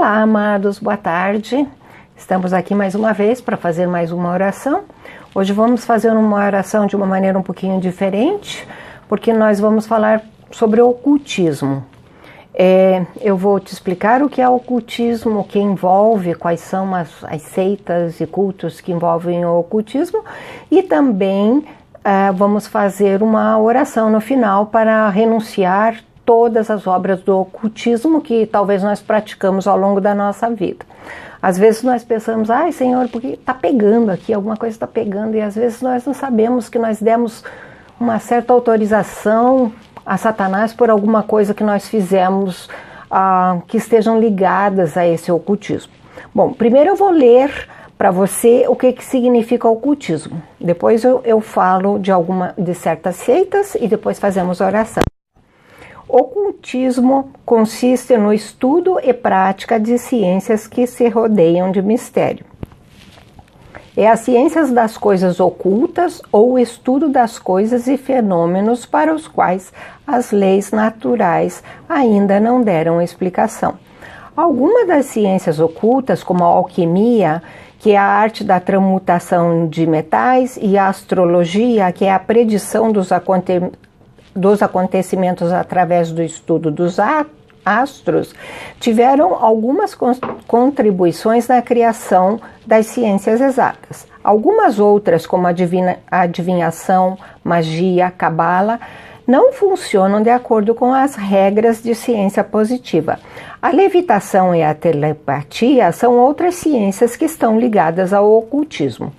Olá, amados, boa tarde. Estamos aqui mais uma vez para fazer mais uma oração. Hoje vamos fazer uma oração de uma maneira um pouquinho diferente, porque nós vamos falar sobre o ocultismo. Eu vou te explicar o que é o ocultismo, o que envolve, quais são as seitas e cultos que envolvem o ocultismo, e também vamos fazer uma oração no final para renunciar todas as obras do ocultismo que talvez nós praticamos ao longo da nossa vida. Às vezes nós pensamos, ai Senhor, porque está pegando aqui, alguma coisa está pegando, e às vezes nós não sabemos que nós demos uma certa autorização a Satanás por alguma coisa que nós fizemos que estejam ligadas a esse ocultismo. Bom, primeiro eu vou ler para você o que significa ocultismo. Depois eu falo de certas seitas e depois fazemos oração. Ocultismo consiste no estudo e prática de ciências que se rodeiam de mistério. É as ciências das coisas ocultas ou o estudo das coisas e fenômenos para os quais as leis naturais ainda não deram explicação. Algumas das ciências ocultas, como a alquimia, que é a arte da transmutação de metais, e a astrologia, que é a predição dos acontecimentos através do estudo dos astros, tiveram algumas contribuições na criação das ciências exatas. Algumas outras, como a adivinhação, magia, cabala, não funcionam de acordo com as regras de ciência positiva. A levitação e a telepatia são outras ciências que estão ligadas ao ocultismo.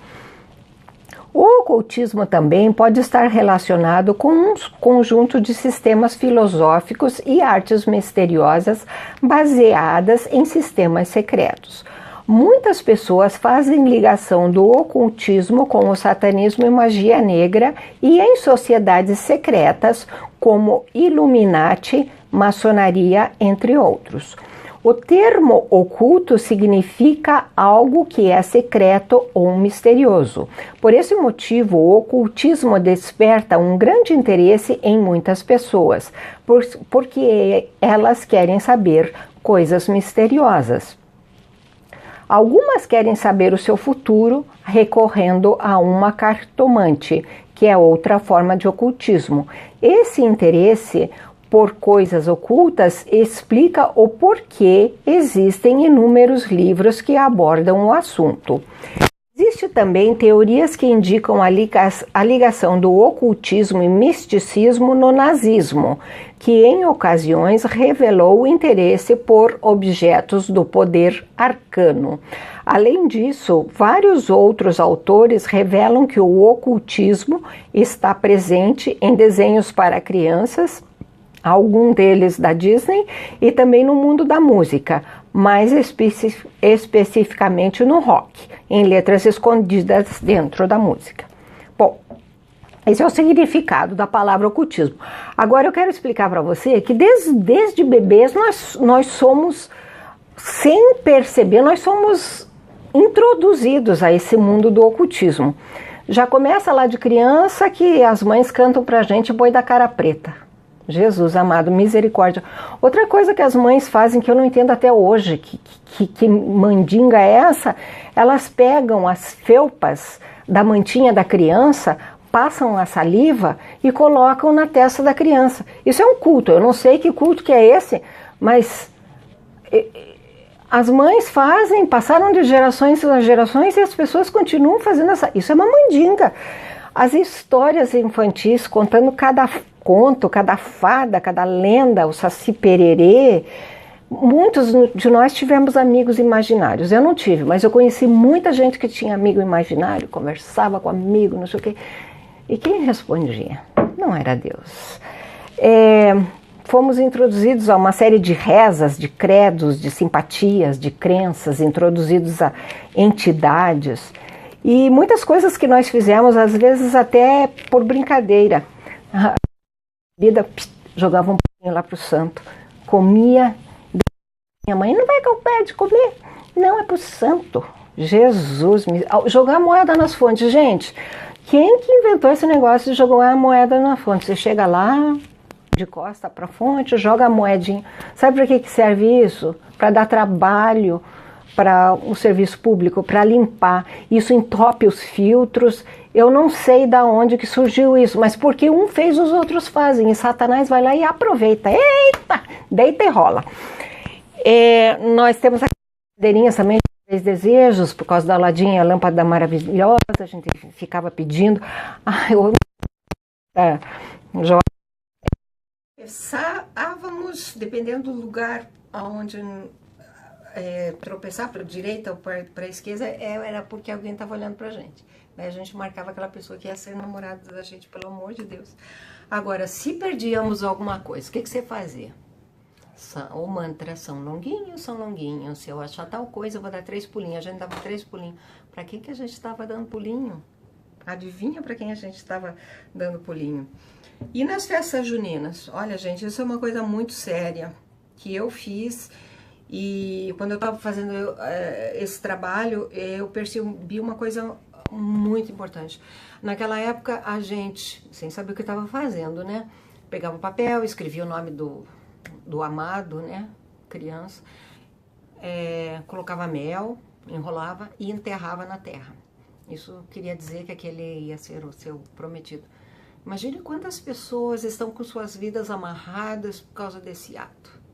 O ocultismo também pode estar relacionado com um conjunto de sistemas filosóficos e artes misteriosas baseadas em sistemas secretos. Muitas pessoas fazem ligação do ocultismo com o satanismo e magia negra e em sociedades secretas como Illuminati, maçonaria, entre outros. O termo oculto significa algo que é secreto ou misterioso. Por esse motivo, o ocultismo desperta um grande interesse em muitas pessoas, porque elas querem saber coisas misteriosas. Algumas querem saber o seu futuro recorrendo a uma cartomante, que é outra forma de ocultismo. Esse interesse por coisas ocultas explica o porquê existem inúmeros livros que abordam o assunto. Existe também teorias que indicam a ligação do ocultismo e misticismo no nazismo, que em ocasiões revelou o interesse por objetos do poder arcano. Além disso, vários outros autores revelam que o ocultismo está presente em desenhos para crianças, algum deles da Disney, e também no mundo da música, mais especificamente no rock, em letras escondidas dentro da música. Bom, esse é o significado da palavra ocultismo. Agora eu quero explicar para você que desde bebês nós somos, sem perceber, nós somos introduzidos a esse mundo do ocultismo. Já começa lá de criança que as mães cantam pra gente Boi da Cara Preta. Jesus amado, misericórdia. Outra coisa que as mães fazem que eu não entendo até hoje, que mandinga é essa? Elas pegam as felpas da mantinha da criança, passam a saliva e colocam na testa da criança. Isso é um culto, eu não sei que culto que é esse, mas as mães fazem, passaram de gerações a gerações e as pessoas continuam fazendo isso é uma mandinga. As histórias infantis contando cada conto, cada fada, cada lenda, o Saci Pererê. Muitos de nós tivemos amigos imaginários. Eu não tive, mas eu conheci muita gente que tinha amigo imaginário, conversava com amigo, não sei o quê. E quem respondia? Não era Deus. Fomos introduzidos a uma série de rezas, de credos, de simpatias, de crenças, introduzidos a entidades. E muitas coisas que nós fizemos, às vezes até por brincadeira. A vida jogava um pouquinho lá pro santo, comia. Minha mãe não vai com o pé de comer, não, é pro santo. Jesus, jogar moeda nas fontes, gente. Quem que inventou esse negócio de jogar a moeda na fonte? Você chega lá, de costa para a fonte, joga a moedinha. Sabe para que serve isso? Para dar trabalho para o serviço público, para limpar. Isso entope os filtros. Eu não sei de onde que surgiu isso, mas porque um fez, os outros fazem. E Satanás vai lá e aproveita. Eita! Deita e rola. Nós temos aqui cadeirinhas também, 3 desejos, por causa da ladinha, a lâmpada maravilhosa, a gente ficava pedindo. Pensávamos, dependendo do lugar onde tropeçar para a direita ou para a esquerda, era porque alguém estava olhando para a gente. Né? A gente marcava aquela pessoa que ia ser namorada da gente, pelo amor de Deus. Agora, se perdíamos alguma coisa, o que você fazia? O mantra são longuinhos. Se eu achar tal coisa, eu vou dar 3 pulinhos. A gente dava 3 pulinhos. Para quem que a gente estava dando pulinho? Adivinha para quem a gente estava dando pulinho? E nas festas juninas? Olha, gente, isso é uma coisa muito séria que eu fiz. E quando eu estava fazendo esse trabalho, eu percebi uma coisa muito importante. Naquela época, a gente, sem saber o que estava fazendo, né? Pegava um papel, escrevia o nome do amado, né? Criança. Colocava mel, enrolava e enterrava na terra. Isso queria dizer que aquele ia ser o seu prometido. Imagine quantas pessoas estão com suas vidas amarradas por causa desse ato.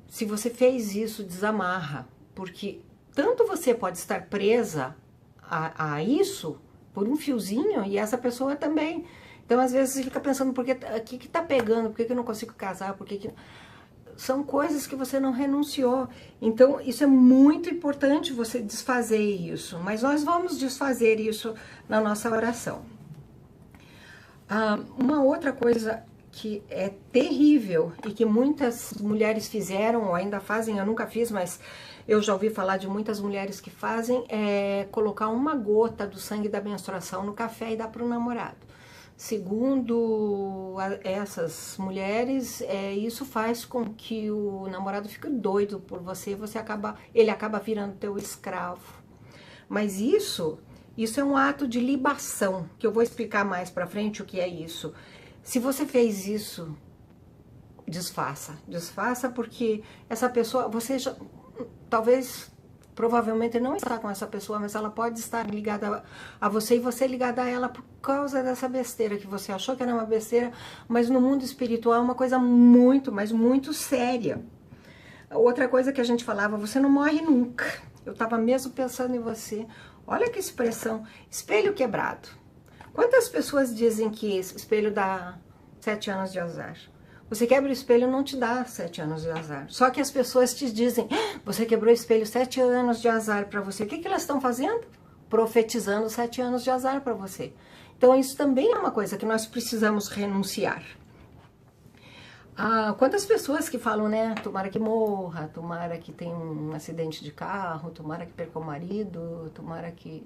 Se você fez isso, desamarra, porque tanto você pode estar presa a isso por um fiozinho e essa pessoa também. Então, às vezes, você fica pensando, o que tá pegando? Por que eu não consigo casar? São coisas que você não renunciou. Então, isso é muito importante você desfazer isso. Mas nós vamos desfazer isso na nossa oração. Uma outra coisa que é terrível e que muitas mulheres fizeram ou ainda fazem, eu nunca fiz, mas eu já ouvi falar de muitas mulheres que fazem, é colocar uma gota do sangue da menstruação no café e dar para o namorado. Segundo essas mulheres, isso faz com que o namorado fique doido por você, ele acaba virando teu escravo. Mas isso é um ato de libação, que eu vou explicar mais pra frente o que é isso. Se você fez isso, desfaça, porque essa pessoa, você já, provavelmente não está com essa pessoa, mas ela pode estar ligada a você e você ligada a ela por causa dessa besteira que você achou que era uma besteira, mas no mundo espiritual é uma coisa muito, mas muito séria. Outra coisa que a gente falava, você não morre nunca. Eu estava mesmo pensando em você. Olha que expressão, espelho quebrado. Quantas pessoas dizem que esse espelho dá 7 anos de azar? Você quebra o espelho, não te dá 7 anos de azar. Só que as pessoas te dizem, você quebrou o espelho, 7 anos de azar para você. O que elas estão fazendo? Profetizando 7 anos de azar para você. Então isso também é uma coisa que nós precisamos renunciar. Quantas pessoas que falam, né, tomara que morra, tomara que tenha um acidente de carro, tomara que perca o marido, tomara que...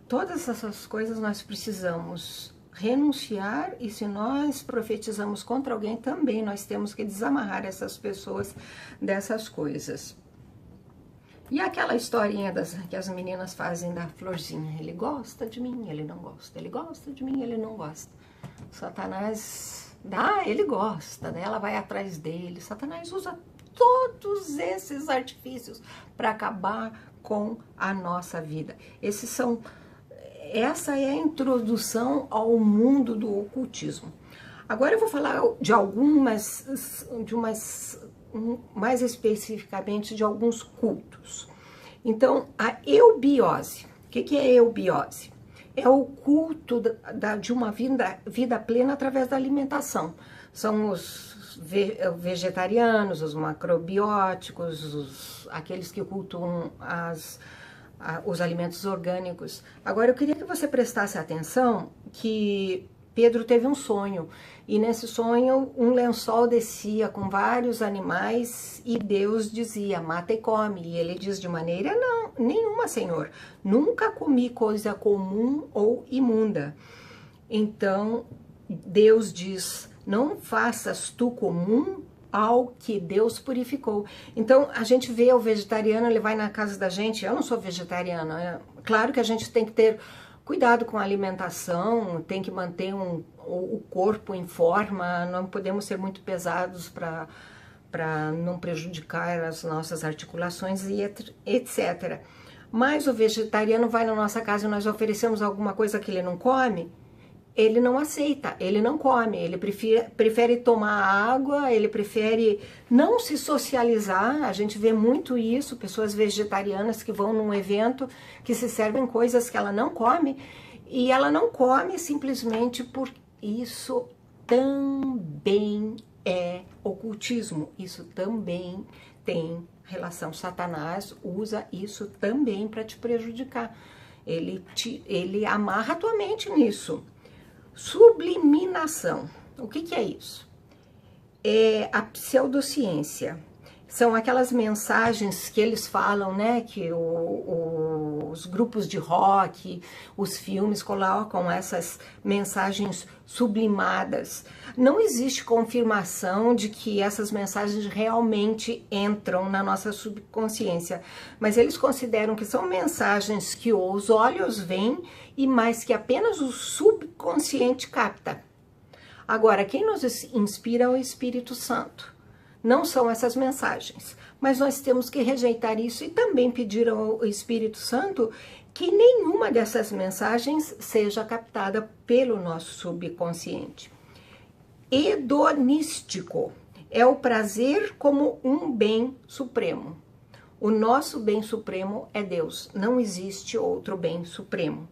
Todas essas coisas nós precisamos renunciar, e se nós profetizamos contra alguém, também nós temos que desamarrar essas pessoas dessas coisas. E aquela historinha que as meninas fazem da florzinha, ele gosta de mim, ele não gosta, ele gosta de mim, ele não gosta. Satanás ele gosta, né? Ela vai atrás dele. Satanás usa todos esses artifícios para acabar com a nossa vida. Essa é a introdução ao mundo do ocultismo. Agora eu vou falar mais especificamente de alguns cultos. Então, a eubiose. O que é eubiose? É o culto de uma vida plena através da alimentação. São os vegetarianos, os macrobióticos, aqueles que cultuam os alimentos orgânicos. Agora, eu queria que você prestasse atenção que Pedro teve um sonho, e nesse sonho um lençol descia com vários animais e Deus dizia, mata e come, e ele diz de maneira nenhuma, Senhor, nunca comi coisa comum ou imunda. Então Deus diz, não faças tu comum ao que Deus purificou. Então a gente vê o vegetariano, ele vai na casa da gente, eu não sou vegetariana, claro que a gente tem que ter cuidado com a alimentação, tem que manter o corpo em forma, não podemos ser muito pesados para não prejudicar as nossas articulações e etc. Mas o vegetariano vai na nossa casa e nós oferecemos alguma coisa que ele não come, ele não aceita, ele não come, ele prefere tomar água, ele prefere não se socializar. A gente vê muito isso, pessoas vegetarianas que vão num evento, que se servem coisas que ela não come, e ela não come simplesmente por isso. Também é ocultismo, isso também tem relação. Satanás usa isso também para te prejudicar, ele amarra a tua mente nisso. Subliminação. O que é isso? É a pseudociência. São aquelas mensagens que eles falam, né? Que os grupos de rock, os filmes colocam essas mensagens sublimadas. Não existe confirmação de que essas mensagens realmente entram na nossa subconsciência, mas eles consideram que são mensagens que os olhos veem e mais que apenas o subconsciente capta. Agora, quem nos inspira é o Espírito Santo. Não são essas mensagens, mas nós temos que rejeitar isso e também pedir ao Espírito Santo que nenhuma dessas mensagens seja captada pelo nosso subconsciente. Hedonístico é o prazer como um bem supremo. O nosso bem supremo é Deus, não existe outro bem supremo.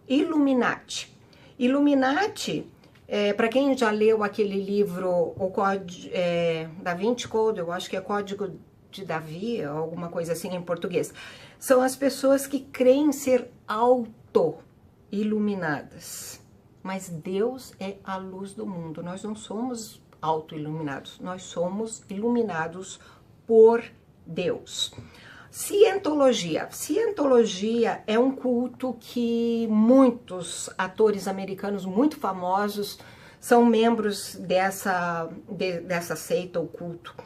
Illuminati. Illuminati, para quem já leu aquele livro, o Código Da Vinci Code, eu acho que é Código de Davi, alguma coisa assim em português, são as pessoas que creem ser auto-iluminadas. Mas Deus é a luz do mundo, nós não somos auto-iluminados, nós somos iluminados por Deus. Cientologia. Cientologia é um culto que muitos atores americanos muito famosos são membros dessa seita ou culto.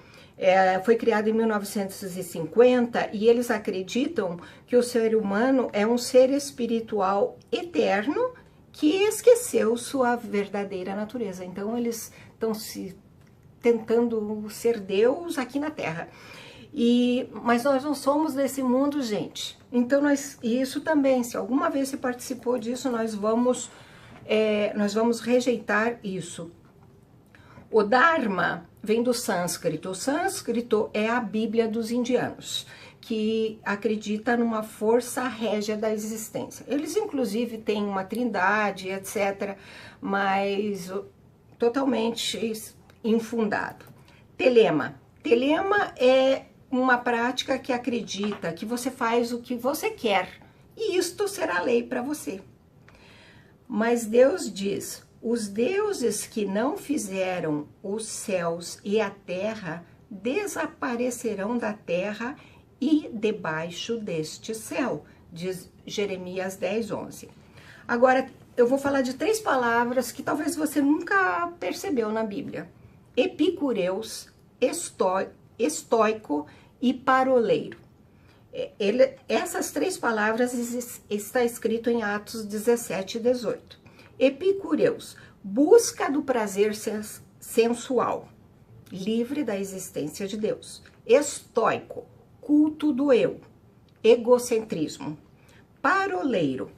Foi criado em 1950 e eles acreditam que o ser humano é um ser espiritual eterno que esqueceu sua verdadeira natureza. Então eles estão se tentando ser Deus aqui na Terra. Mas nós não somos desse mundo, gente. Então, e isso também, se alguma vez você participou disso, nós vamos rejeitar isso. O Dharma vem do sânscrito. O sânscrito é a Bíblia dos indianos, que acredita numa força régia da existência. Eles, inclusive, têm uma trindade, etc., mas totalmente infundado. Telema. Telema é uma prática que acredita que você faz o que você quer e isto será lei para você. Mas Deus diz: os deuses que não fizeram os céus e a terra desaparecerão da terra e debaixo deste céu, diz Jeremias 10:11. Agora, eu vou falar de 3 palavras que talvez você nunca percebeu na Bíblia: epicureus, estoico e paroleiro. Essas 3 palavras está escrito em Atos 17 e 18. Epicureus, busca do prazer sensual, livre da existência de Deus. Estoico, culto do eu, egocentrismo. Paroleiro,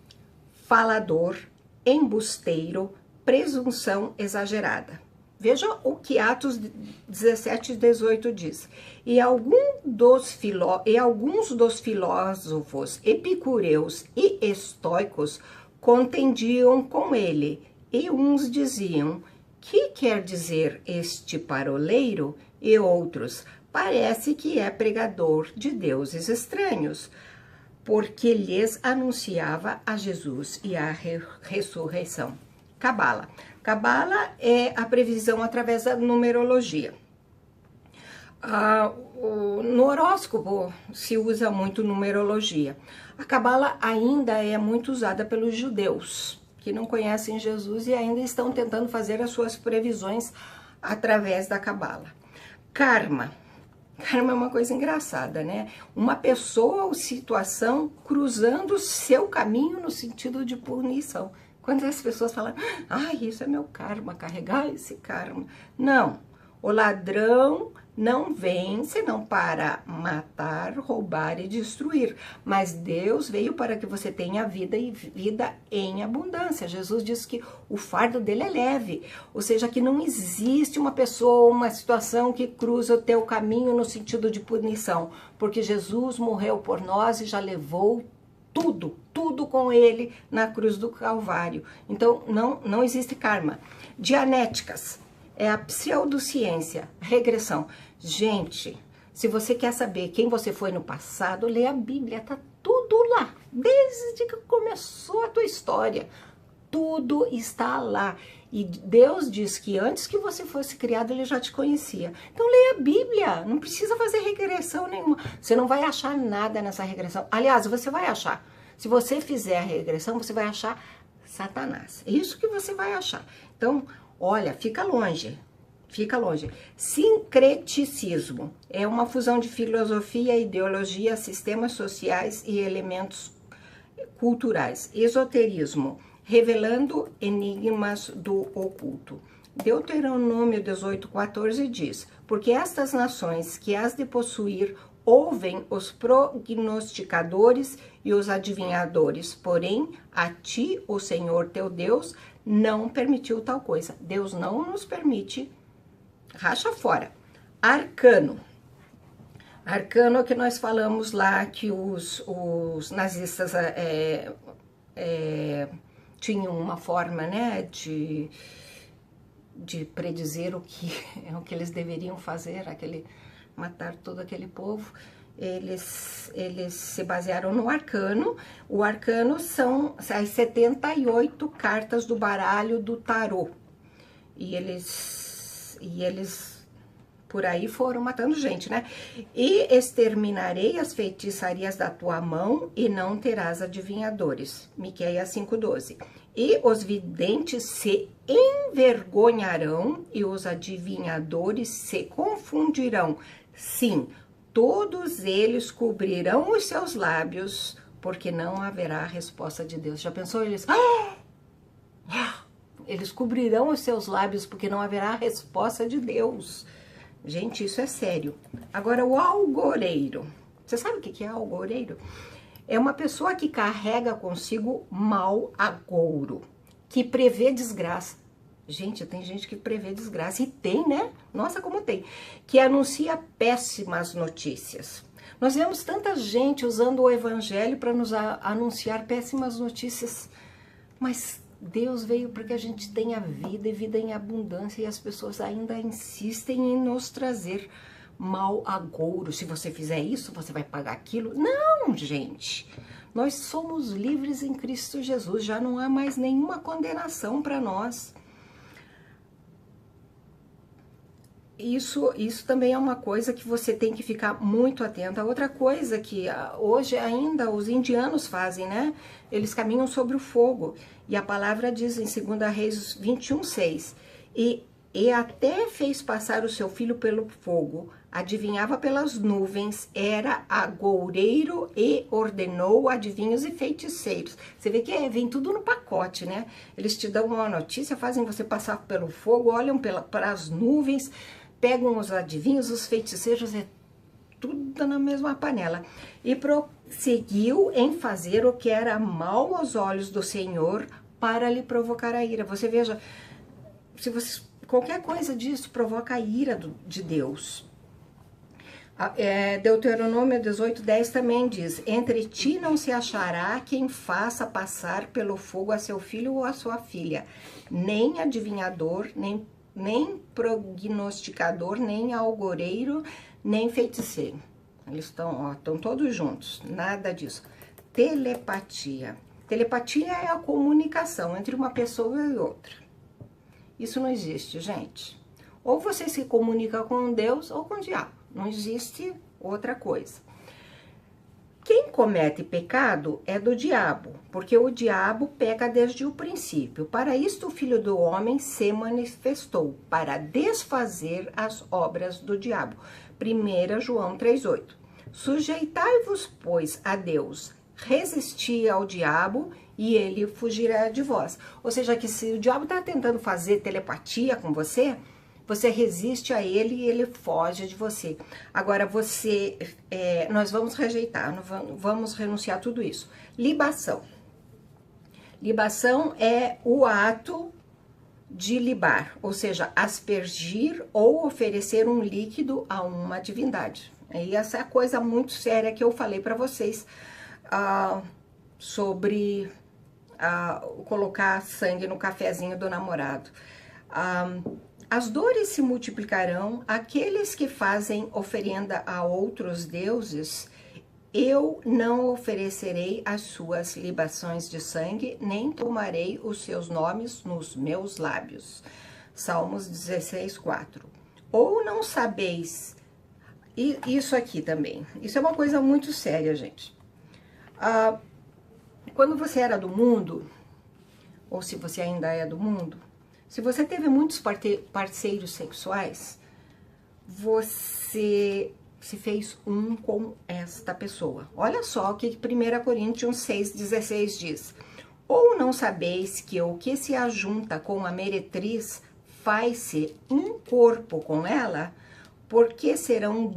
falador, embusteiro, presunção exagerada. Veja o que Atos 17 e 18 diz. E alguns dos filósofos epicureus e estoicos contendiam com ele, e uns diziam: que quer dizer este paroleiro? E outros: parece que é pregador de deuses estranhos, porque lhes anunciava a Jesus e a ressurreição. Cabala. Cabala é a previsão através da numerologia. No horóscopo se usa muito numerologia. A Cabala ainda é muito usada pelos judeus, que não conhecem Jesus e ainda estão tentando fazer as suas previsões através da Cabala. Karma. Karma é uma coisa engraçada, né? Uma pessoa ou situação cruzando o seu caminho no sentido de punição. Quando as pessoas falam, isso é meu karma, carregar esse karma. Não, o ladrão não vem senão para matar, roubar e destruir. Mas Deus veio para que você tenha vida e vida em abundância. Jesus disse que o fardo dele é leve. Ou seja, que não existe uma pessoa, uma situação que cruza o teu caminho no sentido de punição. Porque Jesus morreu por nós e já levou tudo com ele na cruz do Calvário. Então, não existe karma. Dianéticas é a pseudociência, regressão. Gente, se você quer saber quem você foi no passado, lê a Bíblia, tá tudo lá. Desde que começou a tua história, tudo está lá. E Deus diz que antes que você fosse criado, ele já te conhecia. Então leia a Bíblia, não precisa fazer regressão nenhuma. Você não vai achar nada nessa regressão. Aliás, você vai achar. Se você fizer a regressão, você vai achar Satanás. É isso que você vai achar. Então, olha, fica longe. Fica longe. Sincreticismo é uma fusão de filosofia, ideologia, sistemas sociais e elementos culturais. Esoterismo, revelando enigmas do oculto. Deuteronômio 18:14 diz: porque estas nações que has de possuir ouvem os prognosticadores e os adivinhadores, porém a ti, o Senhor teu Deus, não permitiu tal coisa. Deus não nos permite. Racha fora. Arcano. Arcano é o que nós falamos lá, que os nazistas tinham uma forma, né, de predizer o que eles deveriam fazer, matar todo aquele povo. Eles se basearam no arcano. O arcano são as 78 cartas do baralho do tarô. E eles por aí foram matando gente, né? E exterminarei as feitiçarias da tua mão e não terás adivinhadores. Miqueias 5:12. E os videntes se envergonharão e os adivinhadores se confundirão. Sim, todos eles cobrirão os seus lábios, porque não haverá resposta de Deus. Já pensou eles? Eles cobrirão os seus lábios, porque não haverá resposta de Deus. Gente, isso é sério. Agora, o algoreiro. Você sabe o que é algoreiro? É uma pessoa que carrega consigo mau agouro, que prevê desgraça. Gente, tem gente que prevê desgraça. E tem, né? Nossa, como tem. Que anuncia péssimas notícias. Nós vemos tanta gente usando o evangelho para nos anunciar péssimas notícias. Mas Deus veio para que a gente tenha vida e vida em abundância, e as pessoas ainda insistem em nos trazer mau agouro. Se você fizer isso, você vai pagar aquilo. Não, gente. Nós somos livres em Cristo Jesus. Já não há mais nenhuma condenação para nós. Isso também é uma coisa que você tem que ficar muito atenta. Outra coisa que hoje ainda os indianos fazem, né? Eles caminham sobre o fogo. E a palavra diz em 2 Reis 21:6. E até fez passar o seu filho pelo fogo, adivinhava pelas nuvens, era agoureiro e ordenou adivinhos e feiticeiros. Você vê que vem tudo no pacote, né? Eles te dão uma notícia, fazem você passar pelo fogo, olham para as nuvens, pegam os adivinhos, os feiticeiros, é tudo na mesma panela. E prosseguiu em fazer o que era mal aos olhos do Senhor para lhe provocar a ira. Você veja, se você, qualquer coisa disso provoca a ira de Deus. Deuteronômio 18:10 também diz: entre ti não se achará quem faça passar pelo fogo a seu filho ou a sua filha, nem adivinhador, nem prognosticador, nem algoreiro, nem feiticeiro. Eles estão todos juntos, nada disso. Telepatia. Telepatia é a comunicação entre uma pessoa e outra. Isso não existe, gente. Ou você se comunica com Deus ou com o diabo. Não existe outra coisa. Quem comete pecado é do diabo, porque o diabo peca desde o princípio. Para isto o Filho do Homem se manifestou, para desfazer as obras do diabo. 1 João 3,8. Sujeitai-vos, pois, a Deus, resisti ao diabo e ele fugirá de vós. Ou seja, que se o diabo está tentando fazer telepatia com você, você resiste a ele e ele foge de você. Agora, nós vamos rejeitar, vamos renunciar a tudo isso. Libação. Libação é o ato de libar, ou seja, aspergir ou oferecer um líquido a uma divindade. E essa é a coisa muito séria que eu falei para vocês sobre colocar sangue no cafezinho do namorado. As dores se multiplicarão, aqueles que fazem oferenda a outros deuses, eu não oferecerei as suas libações de sangue, nem tomarei os seus nomes nos meus lábios. Salmos 16:4. Ou não sabeis, e isso aqui também, isso é uma coisa muito séria, gente. Quando você era do mundo, ou se você ainda é do mundo, se você teve muitos parceiros sexuais, você se fez um com esta pessoa. Olha só o que 1 Coríntios 6,16 diz. Ou não sabeis que o que se ajunta com a meretriz faz-se um corpo com ela? Porque serão,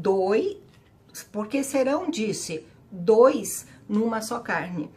disse, dois numa só carne.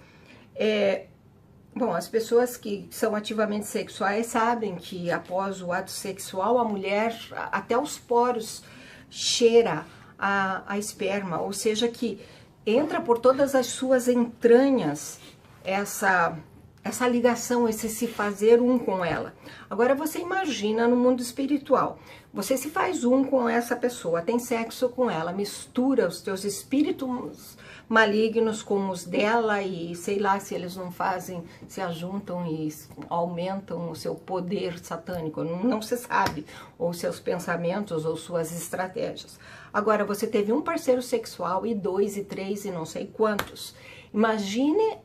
Bom, as pessoas que são ativamente sexuais sabem que após o ato sexual, a mulher, até os poros, cheira a esperma, ou seja, que entra por todas as suas entranhas essa ligação, esse se fazer um com ela. Agora você imagina no mundo espiritual, você se faz um com essa pessoa, tem sexo com ela, mistura os teus espíritos malignos com os dela e sei lá se eles não fazem, se ajuntam e aumentam o seu poder satânico, não se sabe, ou seus pensamentos ou suas estratégias. Agora você teve um parceiro sexual e 2 e 3 e não sei quantos. Imagine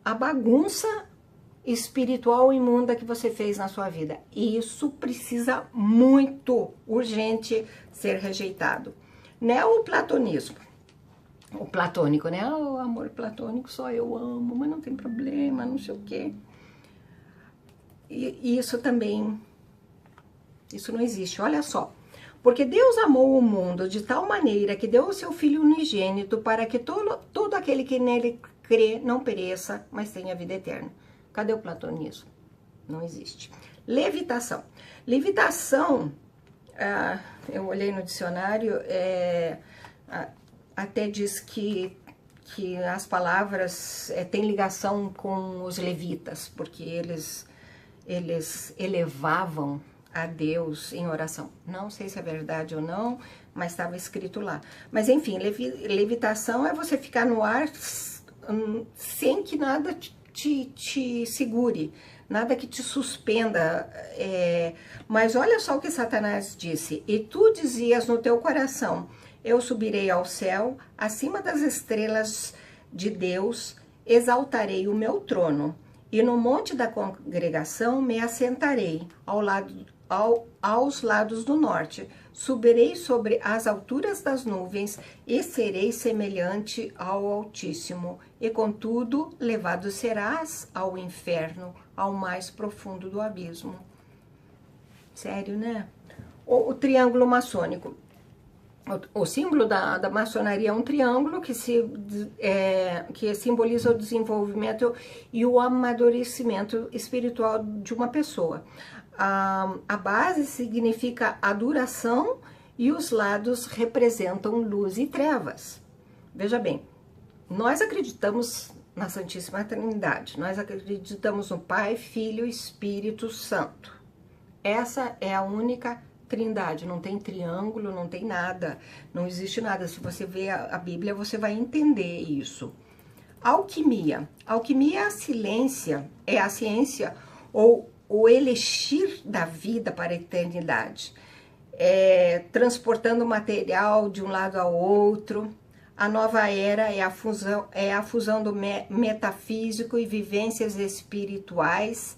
a bagunça espiritual imunda que você fez na sua vida. E isso precisa muito, urgente, ser rejeitado. Neoplatonismo. O platônico, né? O amor platônico só eu amo, mas não tem problema, não sei o quê. E isso também, isso não existe. Olha só. Porque Deus amou o mundo de tal maneira que deu o seu Filho unigênito para que todo aquele que nele crê não pereça, mas tenha vida eterna. Cadê o platonismo? Não existe. Levitação. Levitação, eu olhei no dicionário, até diz que as palavras têm ligação com os levitas, porque eles elevavam a Deus em oração. Não sei se é verdade ou não, mas estava escrito lá. Mas enfim, levitação é você ficar no ar sem que nada te segure, nada que te suspenda. Mas olha só o que Satanás disse. E tu dizias no teu coração, eu subirei ao céu, acima das estrelas de Deus, exaltarei o meu trono, e no monte da congregação me assentarei aos lados do norte. Subirei sobre as alturas das nuvens e serei semelhante ao Altíssimo. E contudo, levado serás ao inferno, ao mais profundo do abismo. Sério, né? O triângulo maçônico. O símbolo da maçonaria é um triângulo que simboliza o desenvolvimento e o amadurecimento espiritual de uma pessoa. A base significa adoração e os lados representam luz e trevas. Veja bem, nós acreditamos na Santíssima Trindade, nós acreditamos no Pai, Filho e Espírito Santo. Essa é a única Trindade, não tem triângulo, não tem nada, não existe nada. Se você ver a Bíblia, você vai entender isso. Alquimia. Alquimia é a ciência ou o elixir da vida para a eternidade. Transportando material de um lado ao outro. A nova era é a fusão do metafísico e vivências espirituais,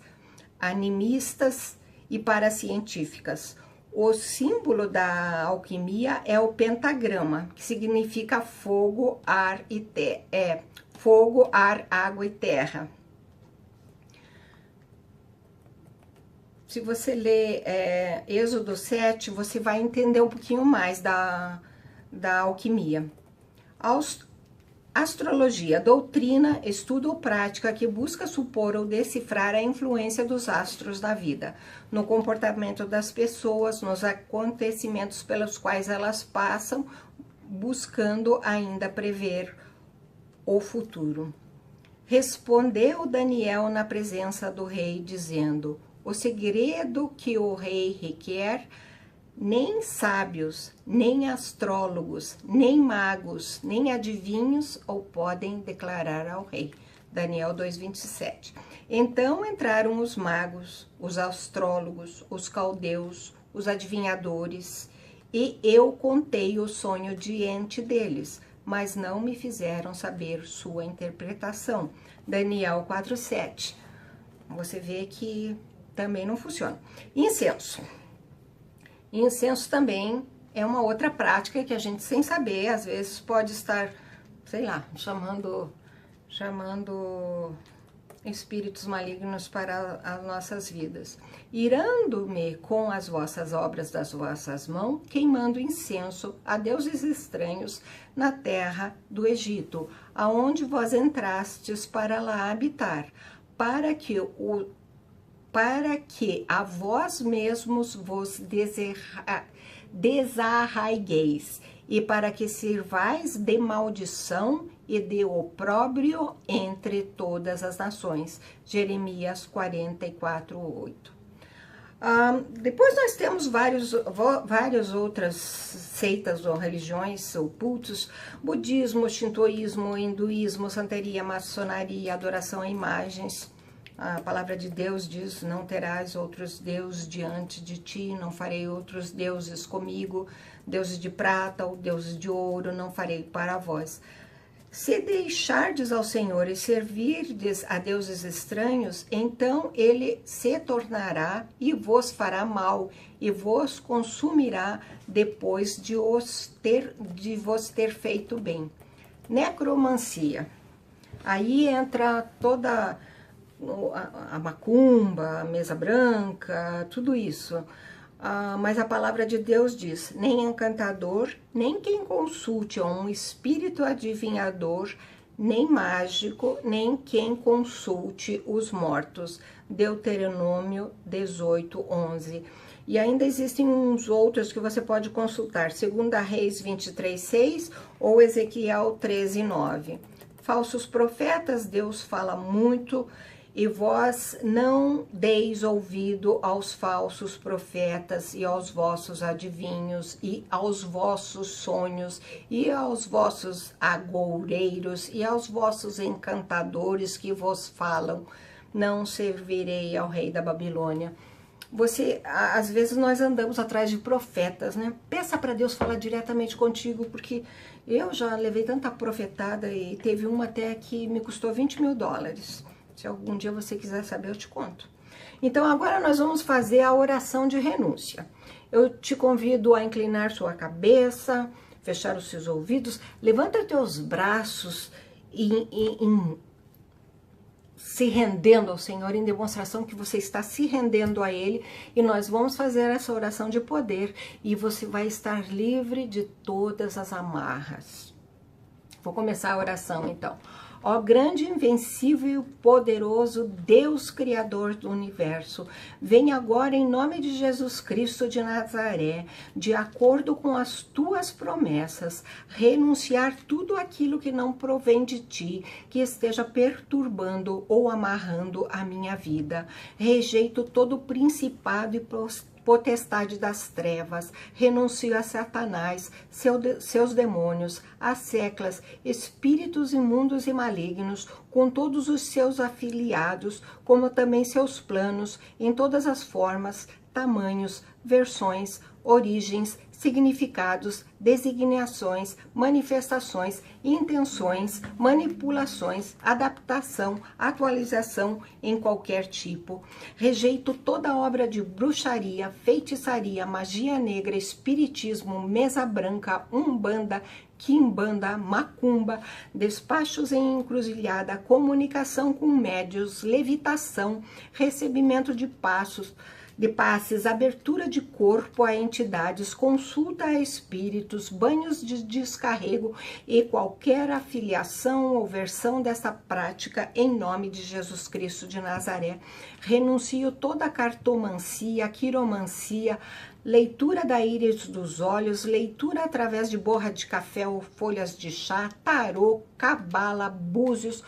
animistas e paracientíficas. O símbolo da alquimia é o pentagrama, que significa fogo, ar e fogo, ar, água e terra. Se você ler Êxodo 7, você vai entender um pouquinho mais da alquimia. Astrologia, doutrina, estudo ou prática que busca supor ou decifrar a influência dos astros na vida, no comportamento das pessoas, nos acontecimentos pelos quais elas passam, buscando ainda prever o futuro. Respondeu Daniel na presença do rei, dizendo: o segredo que o rei requer, nem sábios, nem astrólogos, nem magos, nem adivinhos ou podem declarar ao rei. Daniel 2:27. Então entraram os magos, os astrólogos, os caldeus, os adivinhadores, e eu contei o sonho diante deles, mas não me fizeram saber sua interpretação. Daniel 4:7. Você vê que também não funciona. Incenso. Incenso também é uma outra prática que a gente, sem saber, às vezes pode estar, sei lá, chamando espíritos malignos para as nossas vidas. Irando-me com as vossas obras das vossas mãos, queimando incenso a deuses estranhos na terra do Egito, aonde vós entrastes para lá habitar, para que a vós mesmos vos desarraigueis, e para que sirvais de maldição e de opróbrio entre todas as nações. Jeremias 44:8. Depois nós temos várias outras seitas ou religiões ou cultos: budismo, shintoísmo, hinduísmo, santeria, maçonaria, adoração a imagens. A palavra de Deus diz: não terás outros deuses diante de ti, não farei outros deuses comigo, deuses de prata ou deuses de ouro não farei para vós. Se deixardes ao Senhor e servirdes a deuses estranhos, então ele se tornará e vos fará mal, e vos consumirá depois de vos ter feito bem. Necromancia. Aí entra toda a macumba, a mesa branca, tudo isso. Mas a palavra de Deus diz: nem encantador, nem quem consulte a um espírito adivinhador, nem mágico, nem quem consulte os mortos. Deuteronômio 18:11. E ainda existem uns outros que você pode consultar: 2 Reis 23:6 ou Ezequiel 13:9. Falsos profetas, Deus fala muito: e vós não deis ouvido aos falsos profetas e aos vossos adivinhos e aos vossos sonhos e aos vossos agoureiros e aos vossos encantadores que vos falam. Não servirei ao rei da Babilônia. Às vezes nós andamos atrás de profetas, né? Peça para Deus falar diretamente contigo, porque eu já levei tanta profetada e teve uma até que me custou $20.000. Se algum dia você quiser saber, eu te conto. Então, agora nós vamos fazer a oração de renúncia. Eu te convido a inclinar sua cabeça, fechar os seus ouvidos, levanta teus braços se rendendo ao Senhor, em demonstração que você está se rendendo a Ele, e nós vamos fazer essa oração de poder, e você vai estar livre de todas as amarras. Vou começar a oração, então. Ó grande, invencível e poderoso Deus Criador do Universo, vem agora em nome de Jesus Cristo de Nazaré, de acordo com as tuas promessas, renunciar tudo aquilo que não provém de ti, que esteja perturbando ou amarrando a minha vida. Rejeito todo principado e potestade das trevas, renuncio a Satanás, seus demônios, as seclas, espíritos imundos e malignos, com todos os seus afiliados, como também seus planos, em todas as formas, tamanhos, versões, origens, significados, designações, manifestações, intenções, manipulações, adaptação, atualização em qualquer tipo. Rejeito toda obra de bruxaria, feitiçaria, magia negra, espiritismo, mesa branca, umbanda, quimbanda, macumba, despachos em encruzilhada, comunicação com médios, levitação, recebimento de passes, abertura de corpo a entidades, consulta a espíritos, banhos de descarrego e qualquer afiliação ou versão dessa prática em nome de Jesus Cristo de Nazaré. Renuncio toda a cartomancia, quiromancia, leitura da íris dos olhos, leitura através de borra de café ou folhas de chá, tarô, cabala, búzios,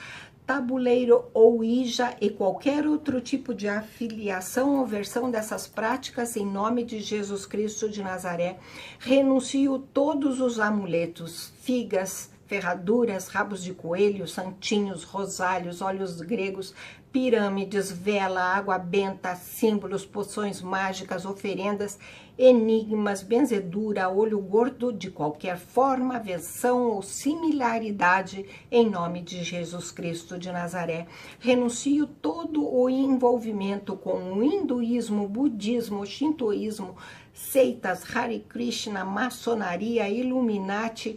tabuleiro ou Ouija e qualquer outro tipo de afiliação ou versão dessas práticas em nome de Jesus Cristo de Nazaré. Renuncio todos os amuletos, figas, ferraduras, rabos de coelho, santinhos, rosários, óleos gregos, pirâmides, vela, água benta, símbolos, poções mágicas, oferendas, enigmas, benzedura, olho gordo de qualquer forma, versão ou similaridade em nome de Jesus Cristo de Nazaré. Renuncio todo o envolvimento com o hinduísmo, budismo, shintoísmo, seitas, Hare Krishna, maçonaria, Illuminati,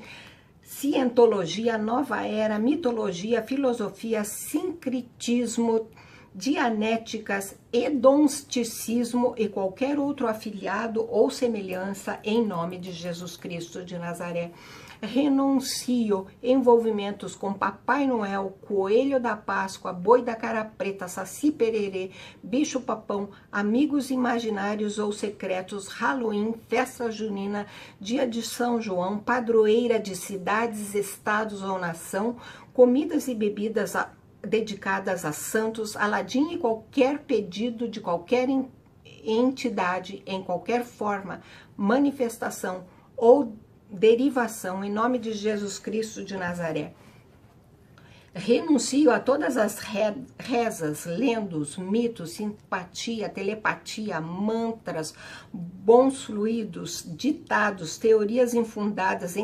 cientologia, nova era, mitologia, filosofia, sincretismo, dianéticas, hedonisticismo e qualquer outro afiliado ou semelhança em nome de Jesus Cristo de Nazaré. Renuncio envolvimentos com Papai Noel, Coelho da Páscoa, Boi da Cara Preta, Saci Pererê, Bicho Papão, amigos imaginários ou secretos, Halloween, festa junina, dia de São João, padroeira de cidades, estados ou nação, comidas e bebidas dedicadas a santos, Aladim e qualquer pedido de qualquer entidade, em qualquer forma, manifestação ou derivação, em nome de Jesus Cristo de Nazaré. Renuncio a todas as rezas, lendos, mitos, simpatia, telepatia, mantras, bons fluidos, ditados, teorias infundadas,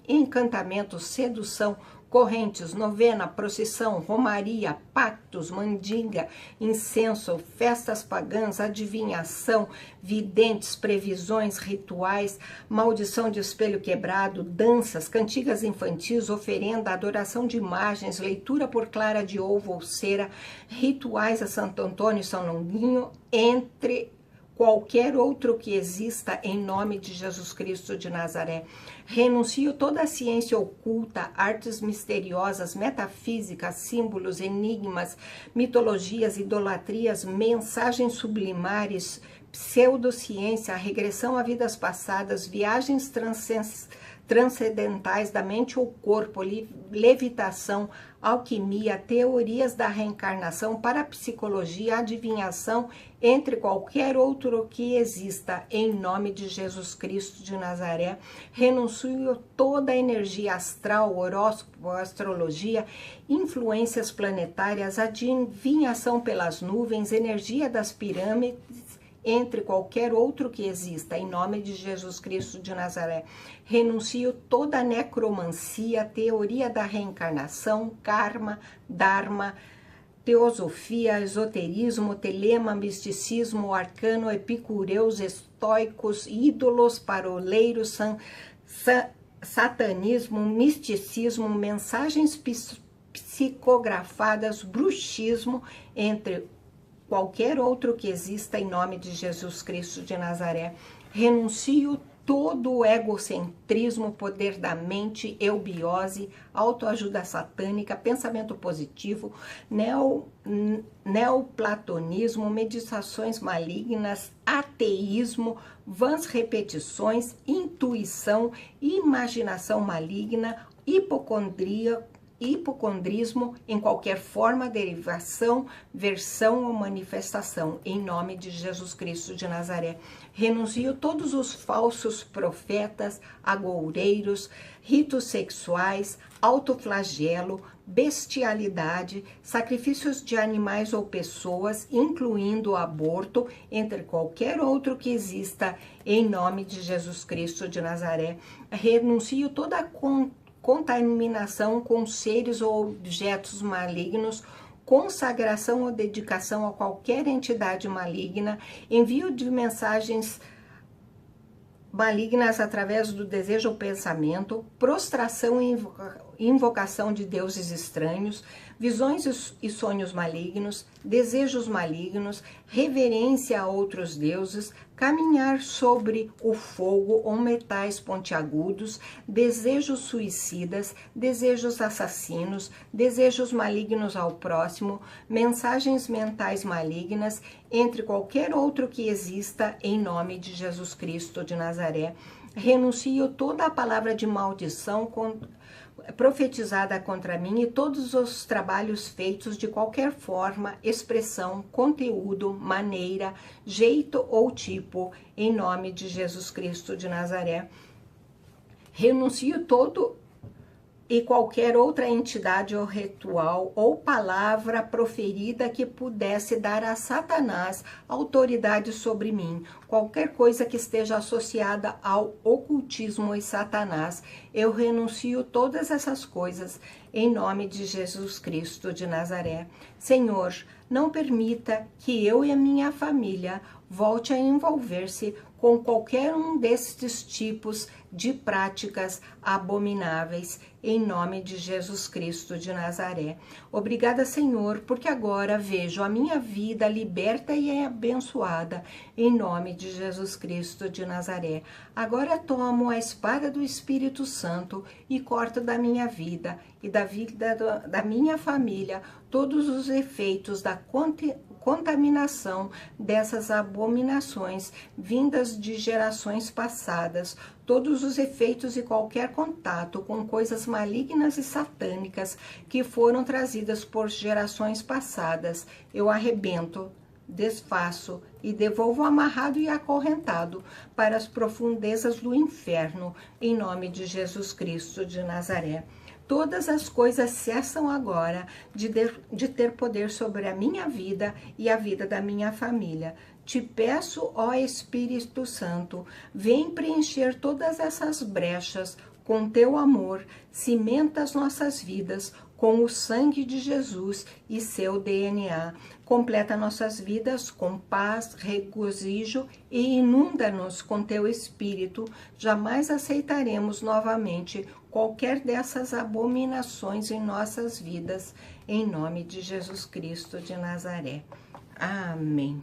encantamentos, sedução, correntes, novena, procissão, romaria, pactos, mandinga, incenso, festas pagãs, adivinhação, videntes, previsões, rituais, maldição de espelho quebrado, danças, cantigas infantis, oferenda, adoração de imagens, leitura por clara de ovo ou cera, rituais a Santo Antônio e São Longuinho, entre qualquer outro que exista em nome de Jesus Cristo de Nazaré. Renuncio toda a ciência oculta, artes misteriosas, metafísicas, símbolos, enigmas, mitologias, idolatrias, mensagens sublimares, pseudociência, regressão a vidas passadas, viagens transcendentais da mente ao corpo, levitação, alquimia, teorias da reencarnação, parapsicologia, adivinhação, entre qualquer outro que exista, em nome de Jesus Cristo de Nazaré. Renuncio toda a energia astral, horóscopo, astrologia, influências planetárias, adivinhação pelas nuvens, energia das pirâmides, entre qualquer outro que exista, em nome de Jesus Cristo de Nazaré. Renuncio toda a necromancia, teoria da reencarnação, karma, dharma, teosofia, esoterismo, telema, misticismo, arcano, epicureus, estoicos, ídolos, paroleiros, satanismo, misticismo, mensagens psicografadas, bruxismo, entre qualquer outro que exista, em nome de Jesus Cristo de Nazaré. Renuncio todo o egocentrismo, poder da mente, eubiose, autoajuda satânica, pensamento positivo, neoplatonismo, meditações malignas, ateísmo, vãs repetições, intuição, imaginação maligna, hipocondria, hipocondrismo em qualquer forma, derivação, versão ou manifestação, em nome de Jesus Cristo de Nazaré. Renuncio todos os falsos profetas, agoureiros, ritos sexuais, autoflagelo, bestialidade, sacrifícios de animais ou pessoas, incluindo o aborto, entre qualquer outro que exista, em nome de Jesus Cristo de Nazaré. Renuncio toda a contaminação com seres ou objetos malignos, consagração ou dedicação a qualquer entidade maligna, envio de mensagens malignas através do desejo ou pensamento, prostração e invocação de deuses estranhos, visões e sonhos malignos, desejos malignos, reverência a outros deuses, caminhar sobre o fogo ou metais pontiagudos, desejos suicidas, desejos assassinos, desejos malignos ao próximo, mensagens mentais malignas, entre qualquer outro que exista, em nome de Jesus Cristo de Nazaré. Renuncio toda a palavra de maldição profetizada contra mim e todos os trabalhos feitos de qualquer forma, expressão, conteúdo, maneira, jeito ou tipo, em nome de Jesus Cristo de Nazaré. Renuncio todo e qualquer outra entidade ou ritual ou palavra proferida que pudesse dar a Satanás autoridade sobre mim, qualquer coisa que esteja associada ao ocultismo e Satanás. Eu renuncio todas essas coisas em nome de Jesus Cristo de Nazaré. Senhor, não permita que eu e a minha família volte a envolver-se com qualquer um destes tipos de práticas abomináveis, em nome de Jesus Cristo de Nazaré. Obrigada, Senhor, porque agora vejo a minha vida liberta e abençoada, em nome de Jesus Cristo de Nazaré. Agora tomo a espada do Espírito Santo e corto da minha vida e da vida da minha família todos os efeitos da contaminação dessas abominações vindas de gerações passadas, todos os efeitos e qualquer contato com coisas malignas e satânicas que foram trazidas por gerações passadas, eu arrebento, desfaço e devolvo amarrado e acorrentado para as profundezas do inferno, em nome de Jesus Cristo de Nazaré. Todas as coisas cessam agora de ter poder sobre a minha vida e a vida da minha família. Te peço, ó Espírito Santo, vem preencher todas essas brechas com teu amor, cimenta as nossas vidas com o sangue de Jesus e seu DNA. Completa nossas vidas com paz, regozijo e inunda-nos com teu Espírito. Jamais aceitaremos novamente qualquer dessas abominações em nossas vidas, em nome de Jesus Cristo de Nazaré. Amém.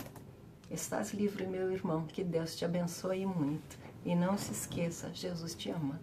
Estás livre, meu irmão, que Deus te abençoe muito. E não se esqueça, Jesus te ama.